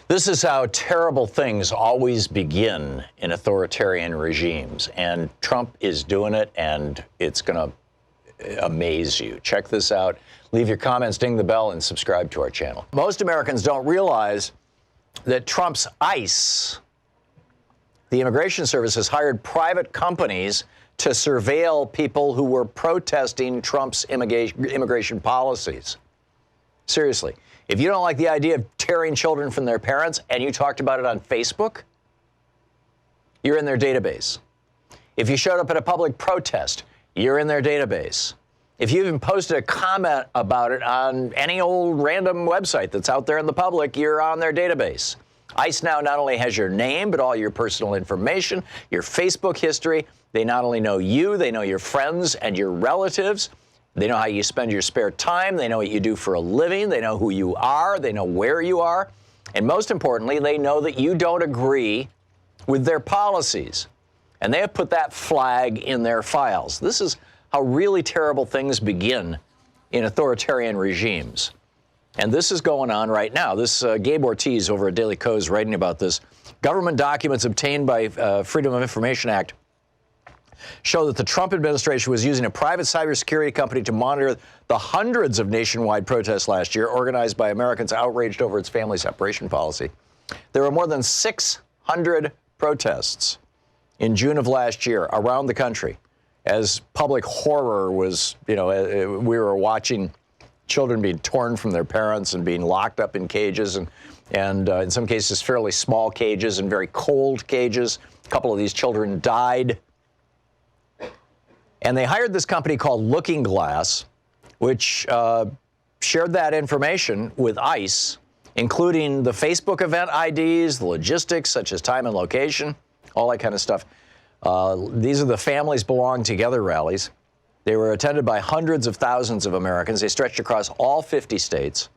This is how terrible things always begin in authoritarian regimes, and Trump is doing it, and it's going to amaze you. Check this out. Leave your comments, ding the bell, and subscribe to our channel. Most Americans don't realize that Trump's ICE, the Immigration Service, has hired private companies to surveil people who were protesting Trump's immigration policies. Seriously. If you don't like the idea of tearing children from their parents and you talked about it on Facebook, you're in their database. If you showed up at a public protest, you're in their database. If you even posted a comment about it on any old random website that's out there in the public, you're on their database. ICE now not only has your name, but all your personal information, your Facebook history. They not only know you, they know your friends and your relatives. They know how you spend your spare time. They know what you do for a living. They know who you are. They know where you are. And most importantly, they know that you don't agree with their policies. And they have put that flag in their files. This is how really terrible things begin in authoritarian regimes. And this is going on right now. This Gabe Ortiz over at Daily Kos is writing about this. Government documents obtained by Freedom of Information Act show that the Trump administration was using a private cybersecurity company to monitor the hundreds of nationwide protests last year organized by Americans outraged over its family separation policy. There were more than 600 protests in June of last year around the country as public horror was, we were watching children being torn from their parents and being locked up in cages and in some cases fairly small cages and very cold cages. A couple of these children died. And they hired this company called Looking Glass, which shared that information with ICE, including the Facebook event IDs, the logistics, such as time and location, all that kind of stuff. These are the Families Belong Together rallies. They were attended by hundreds of thousands of Americans. They stretched across all 50 states.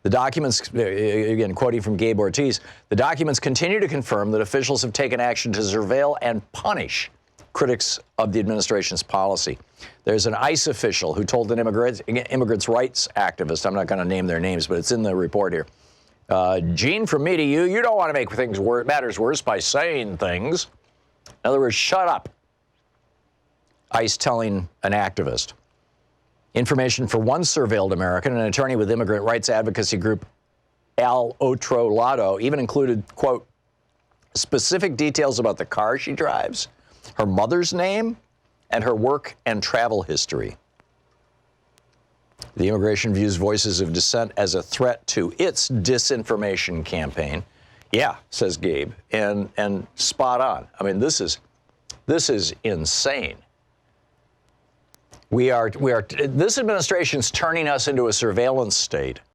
The documents, again, quoting from Gabe Ortiz, the documents continue to confirm that officials have taken action to surveil and punish critics of the administration's policy. There's an ICE official who told an immigrants' rights activist, I'm not going to name their names, but it's in the report here, Gene, from me to you, you don't want to make things matters worse by saying things. In other words, shut up. ICE telling an activist. Information for one surveilled American, an attorney with immigrant rights advocacy group Al Otro Lado, even included, quote, specific details about the car she drives, her mother's name, and her work and travel history. The immigration views voices of dissent as a threat to its disinformation campaign. Yeah, says Gabe, and spot on. I mean, this is insane. This administration's turning us into a surveillance state.